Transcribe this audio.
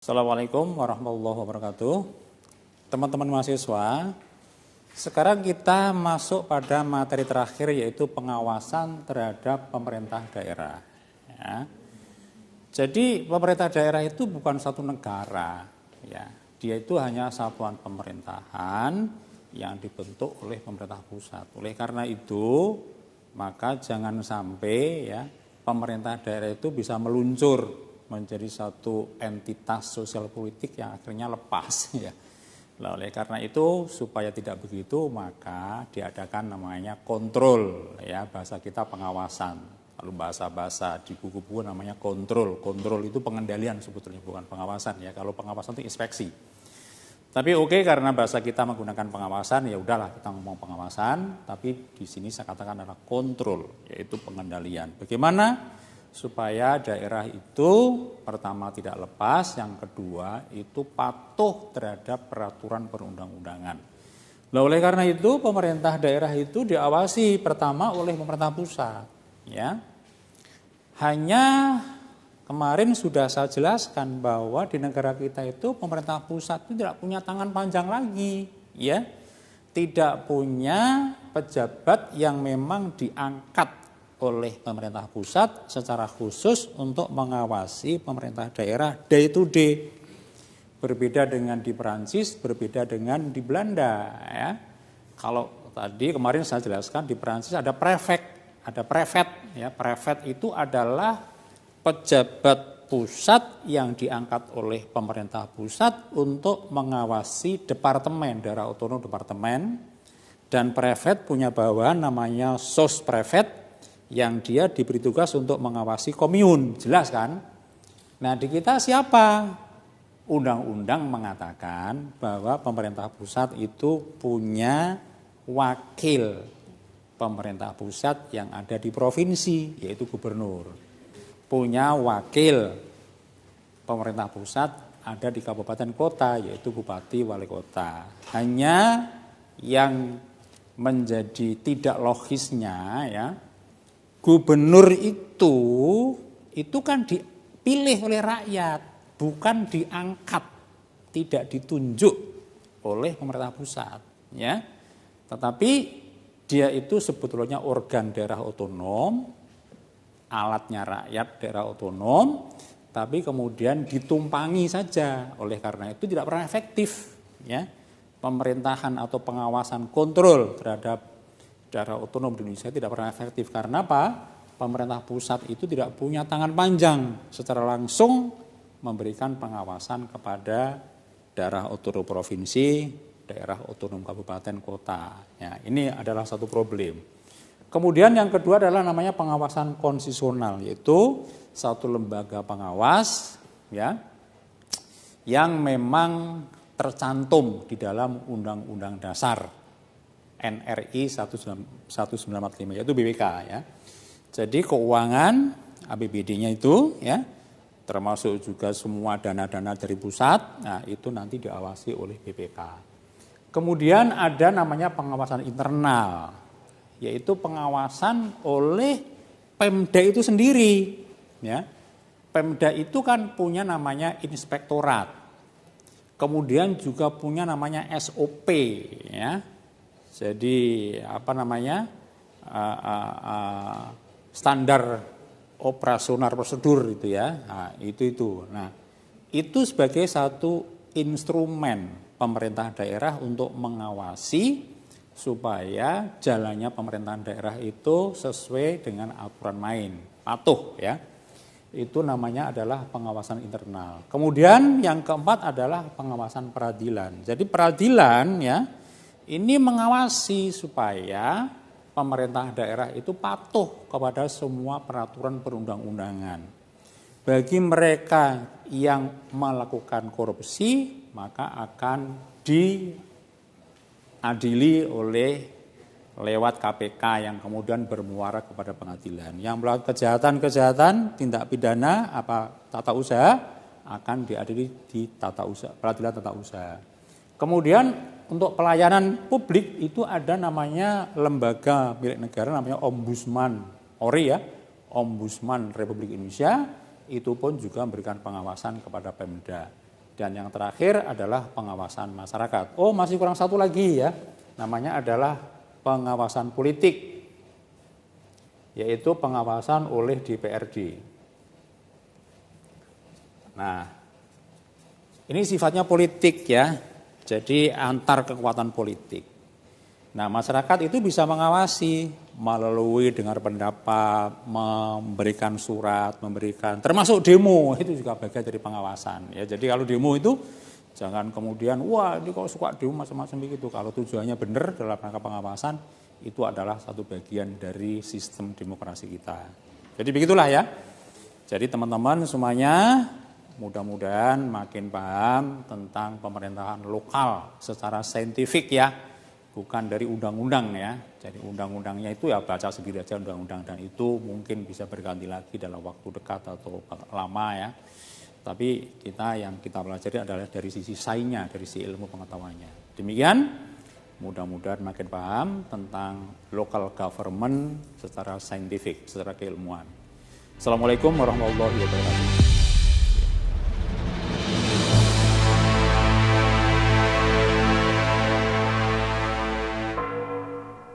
Assalamualaikum warahmatullahi wabarakatuh. Teman-teman mahasiswa, sekarang kita masuk pada materi terakhir yaitu pengawasan terhadap pemerintah daerah. Ya. Jadi pemerintah daerah itu bukan satu negara, ya. Dia itu hanya satuan pemerintahan yang dibentuk oleh pemerintah pusat. Oleh karena itu, maka jangan sampai ya pemerintah daerah itu bisa meluncur menjadi satu entitas sosial politik yang akhirnya lepas ya. Nah, oleh karena itu supaya tidak begitu maka diadakan namanya kontrol ya, bahasa kita pengawasan. Lalu bahasa-bahasa di buku-buku namanya kontrol. Kontrol itu pengendalian sebetulnya, bukan pengawasan ya. Kalau pengawasan itu inspeksi. Tapi oke, karena bahasa kita menggunakan pengawasan, ya udahlah kita ngomong pengawasan, tapi di sini saya katakan adalah kontrol, yaitu pengendalian. Bagaimana supaya daerah itu pertama tidak lepas, yang kedua itu patuh terhadap peraturan perundang-undangan. Nah, oleh karena itu pemerintah daerah itu diawasi pertama oleh pemerintah pusat. Ya, hanya kemarin sudah saya jelaskan bahwa di negara kita itu pemerintah pusat itu tidak punya tangan panjang lagi, ya, tidak punya pejabat yang memang diangkat oleh pemerintah pusat secara khusus untuk mengawasi pemerintah daerah day to day. Berbeda dengan di Perancis, berbeda dengan di Belanda. Ya. Kalau tadi kemarin saya jelaskan di Perancis ada prefek, ada prefet. Ya. Prefet itu adalah pejabat pusat yang diangkat oleh pemerintah pusat untuk mengawasi departemen, daerah otonom departemen. Dan prefet punya bawahan namanya sosprefet, yang dia diberi tugas untuk mengawasi komun, jelas kan? Nah, di kita siapa? Undang-undang mengatakan bahwa pemerintah pusat itu punya wakil pemerintah pusat yang ada di provinsi, yaitu gubernur. Punya wakil pemerintah pusat ada di kabupaten kota, yaitu bupati wali kota. Hanya yang menjadi tidak logisnya ya, gubernur itu kan dipilih oleh rakyat, bukan diangkat, tidak ditunjuk oleh pemerintah pusat, ya. Tetapi dia itu sebetulnya organ daerah otonom, alatnya rakyat daerah otonom, tapi kemudian ditumpangi saja. Oleh karena itu tidak pernah efektif, ya. Pemerintahan atau pengawasan kontrol terhadap daerah otonom di Indonesia tidak pernah efektif. Karena apa? Pemerintah pusat itu tidak punya tangan panjang secara langsung memberikan pengawasan kepada daerah otonom provinsi, daerah otonom kabupaten kota. Ya, ini adalah satu problem. Kemudian yang kedua adalah namanya pengawasan konstitusional, yaitu satu lembaga pengawas ya yang memang tercantum di dalam Undang-Undang Dasar NRI 1945, yaitu BPK ya. Jadi keuangan APBD-nya itu ya, termasuk juga semua dana-dana dari pusat, nah itu nanti diawasi oleh BPK. Kemudian ada namanya pengawasan internal, yaitu pengawasan oleh Pemda itu sendiri ya. Pemda itu kan punya namanya inspektorat. Kemudian juga punya namanya SOP ya. Jadi apa namanya standar operasional prosedur itu ya, nah, itu. Nah itu sebagai satu instrumen pemerintah daerah untuk mengawasi supaya jalannya pemerintahan daerah itu sesuai dengan aturan main, patuh ya. Itu namanya adalah pengawasan internal. Kemudian yang keempat adalah pengawasan peradilan. Jadi peradilan ya, ini mengawasi supaya pemerintah daerah itu patuh kepada semua peraturan perundang-undangan. Bagi mereka yang melakukan korupsi, maka akan diadili lewat KPK yang kemudian bermuara kepada pengadilan. Yang melakukan kejahatan-kejahatan, tindak pidana, tata usaha, akan diadili di peradilan tata usaha. Kemudian untuk pelayanan publik itu ada namanya lembaga milik negara namanya Ombudsman ORI ya, Ombudsman Republik Indonesia, itu pun juga memberikan pengawasan kepada Pemda. Dan yang terakhir adalah pengawasan masyarakat. Oh, masih kurang satu lagi ya, namanya adalah pengawasan politik, yaitu pengawasan oleh DPRD. Nah, ini sifatnya politik ya, jadi antar kekuatan politik. Nah, masyarakat itu bisa mengawasi melalui dengar pendapat, memberikan surat, termasuk demo, itu juga bagian dari pengawasan. Ya, jadi kalau demo itu jangan kemudian, wah ini kok suka demo macam-macam begitu. Kalau tujuannya benar dalam rangka pengawasan, itu adalah satu bagian dari sistem demokrasi kita. Jadi begitulah ya. Jadi teman-teman semuanya mudah-mudahan makin paham tentang pemerintahan lokal secara saintifik ya. Bukan dari undang-undang ya, jadi undang-undangnya itu ya baca sendiri aja undang-undang, dan itu mungkin bisa berganti lagi dalam waktu dekat atau lama ya. Tapi yang kita pelajari adalah dari sisi sainnya, dari sisi ilmu pengetahuannya. Demikian, mudah-mudahan makin paham tentang local government secara saintifik, secara keilmuan. Assalamualaikum warahmatullahi wabarakatuh.